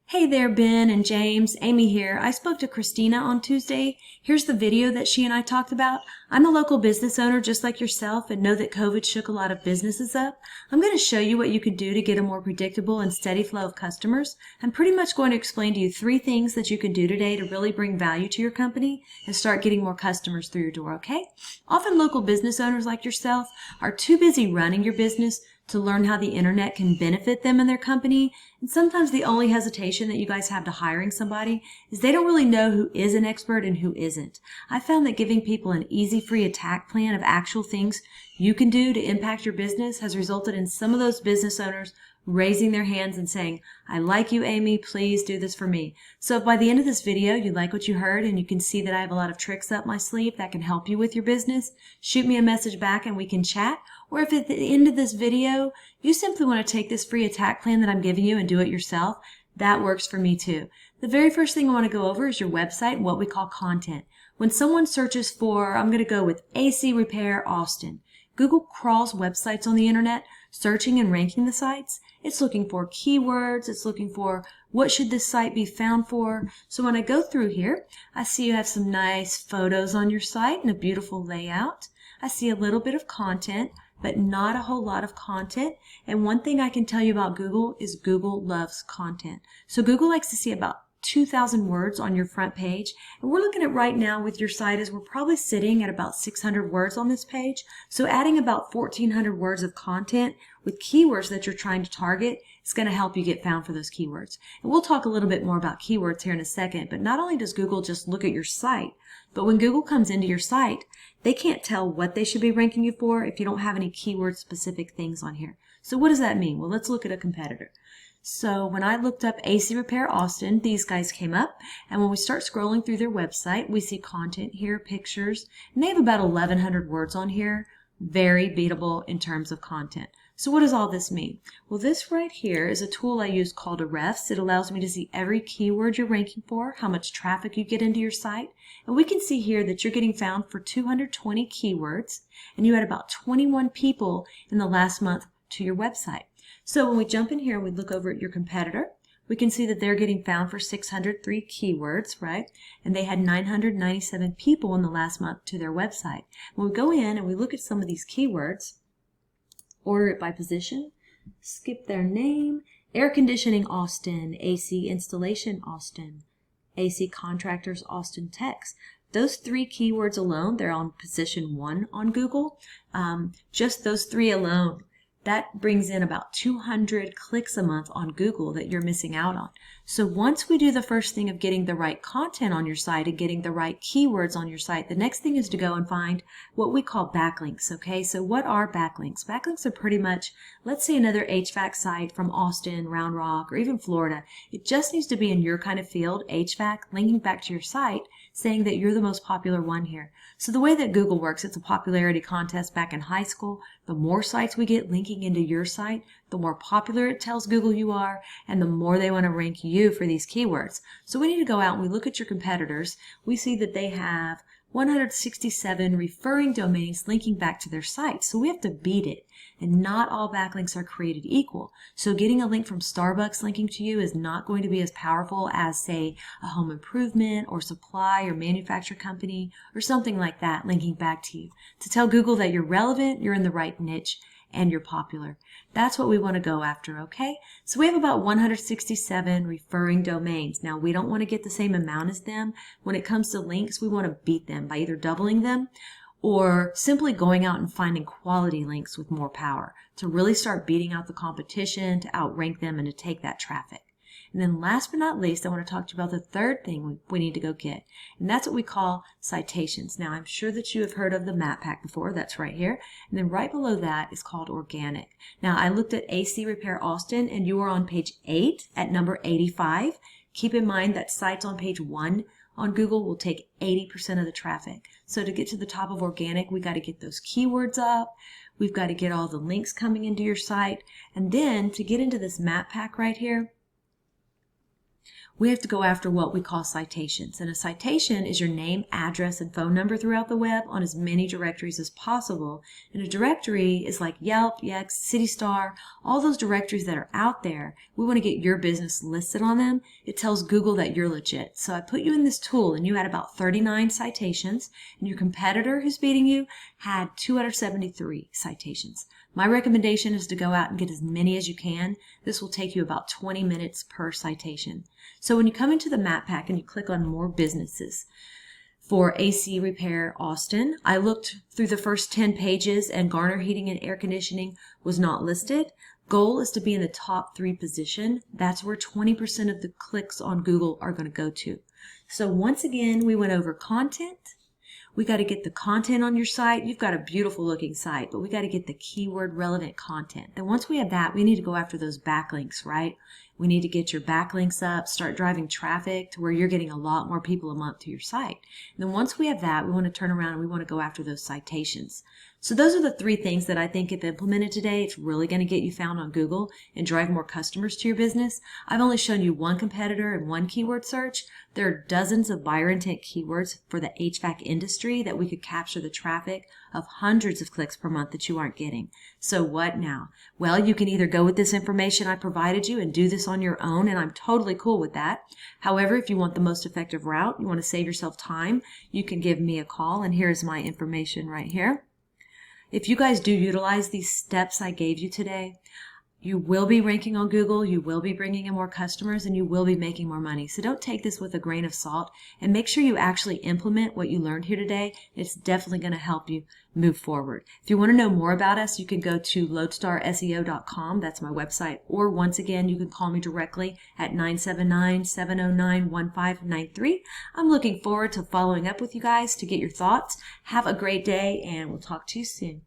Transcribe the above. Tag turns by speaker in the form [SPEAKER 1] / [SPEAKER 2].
[SPEAKER 1] Hey there, Ben and James. Amy here. I spoke to Christina on Tuesday. Here's the video that she and I talked about. I'm a local business owner just like yourself and know that COVID shook a lot of businesses up. I'm going to show you what you could do to get a more predictable and steady flow of customers. I'm pretty much going to explain to you 3 things that you can do today to really bring value to your company and start getting more customers through your door, okay? Often local business owners like yourself are too busy running your business to learn how the internet can benefit them and their company. And sometimes the only hesitation that you guys have to hiring somebody is they don't really know who is an expert and who isn't. I found that giving people an easy, free attack plan of actual things you can do to impact your business has resulted in some of those business owners raising their hands and saying, I like you, Amy, please do this for me. So if by the end of this video you like what you heard and you can see that I have a lot of tricks up my sleeve that can help you with your business, shoot me a message back and we can chat. Or if at the end of this video you simply want to take this free attack plan that I'm giving you and do it yourself, that works for me too. The very first thing I want to go over is your website and what we call content. When someone searches for, I'm going to go with AC Repair Austin. Google crawls websites on the internet, searching and ranking the sites. It's looking for keywords. It's looking for what should this site be found for. So when I go through here, I see you have some nice photos on your site and a beautiful layout. I see a little bit of content, but not a whole lot of content. And one thing I can tell you about Google is Google loves content. So Google likes to see about 2,000 words on your front page. And we're looking at right now with your site is we're probably sitting at about 600 words on this page. So adding about 1,400 words of content with keywords that you're trying to target is going to help you get found for those keywords. And we'll talk a little bit more about keywords here in a second, but not only does Google just look at your site, but when Google comes into your site, they can't tell what they should be ranking you for if you don't have any keyword specific things on here. So what does that mean? Well, let's look at a competitor. So when I looked up AC Repair Austin, these guys came up, and when we start scrolling through their website, we see content here, pictures, and they have about 1,100 words on here. Very beatable in terms of content. So what does all this mean? Well, this right here is a tool I use called Ahrefs. It allows me to see every keyword you're ranking for, how much traffic you get into your site, and we can see here that you're getting found for 220 keywords, and you had about 21 people in the last month to your website. So when we jump in here and we look over at your competitor, we can see that they're getting found for 603 keywords, right? And they had 997 people in the last month to their website. When we go in and we look at some of these keywords, order it by position, skip their name, air conditioning Austin, AC installation Austin, AC contractors Austin Techs. Those 3 keywords alone, they're on position 1 on Google. Just those 3 alone, that brings in about 200 clicks a month on Google that you're missing out on. So once we do the first thing of getting the right content on your site and getting the right keywords on your site, the next thing is to go and find what we call backlinks, okay? So what are backlinks? Backlinks are pretty much, let's say another HVAC site from Austin, Round Rock, or even Florida. It just needs to be in your kind of field, HVAC, linking back to your site, saying that you're the most popular one here. So the way that Google works, it's a popularity contest back in high school. The more sites we get linking into your site, the more popular it tells Google you are, and the more they want to rank you for these keywords. So we need to go out and we look at your competitors. We see that they have 167 referring domains linking back to their site. So we have to beat it. And not all backlinks are created equal. So getting a link from Starbucks linking to you is not going to be as powerful as, say, a home improvement or supply or manufacturer company or something like that linking back to you. To tell Google that you're relevant, you're in the right niche, and you're popular. That's what we want to go after, okay? So we have about 167 referring domains. Now, we don't want to get the same amount as them. When it comes to links, we want to beat them by either doubling them or simply going out and finding quality links with more power to really start beating out the competition, to outrank them, and to take that traffic. And then last but not least, I want to talk to you about the third thing we need to go get, and that's what we call citations. Now, I'm sure that you have heard of the map pack before. That's right here. And then right below that is called organic. Now, I looked at AC Repair Austin, and you are on page 8 at number 85. Keep in mind that sites on page 1 on Google will take 80% of the traffic. So to get to the top of organic, we got to get those keywords up. We've got to get all the links coming into your site. And then to get into this map pack right here, we have to go after what we call citations. And a citation is your name, address, and phone number throughout the web on as many directories as possible. And a directory is like Yelp, Yext, CityStar, all those directories that are out there. We want to get your business listed on them. It tells Google that you're legit. So I put you in this tool and you had about 39 citations, and your competitor who's beating you had 273 citations. My recommendation is to go out and get as many as you can. This will take you about 20 minutes per citation. So when you come into the map pack and you click on more businesses, for AC Repair Austin, I looked through the first 10 pages and Garner Heating and Air Conditioning was not listed. Goal is to be in the top 3 position. That's where 20% of the clicks on Google are going to go to. So once again, we went over content. We got to get the content on your site. You've got a beautiful looking site, but we got to get the keyword relevant content. Then once we have that, we need to go after those backlinks, right? We need to get your backlinks up, start driving traffic to where you're getting a lot more people a month to your site. And then once we have that, we want to turn around and we want to go after those citations. So those are the 3 things that I think if implemented today, it's really going to get you found on Google and drive more customers to your business. I've only shown you one competitor and one keyword search. There are dozens of buyer intent keywords for the HVAC industry that we could capture the traffic of hundreds of clicks per month that you aren't getting. So what now? Well, you can either go with this information I provided you and do this on your own, and I'm totally cool with that. However, if you want the most effective route, you want to save yourself time, you can give me a call, and here's my information right here. If you guys do utilize these steps I gave you today, you will be ranking on Google, you will be bringing in more customers, and you will be making more money. So don't take this with a grain of salt, and make sure you actually implement what you learned here today. It's definitely going to help you move forward. If you want to know more about us, you can go to loadstarseo.com. That's my website. Or once again, you can call me directly at 979-709-1593. I'm looking forward to following up with you guys to get your thoughts. Have a great day, and we'll talk to you soon.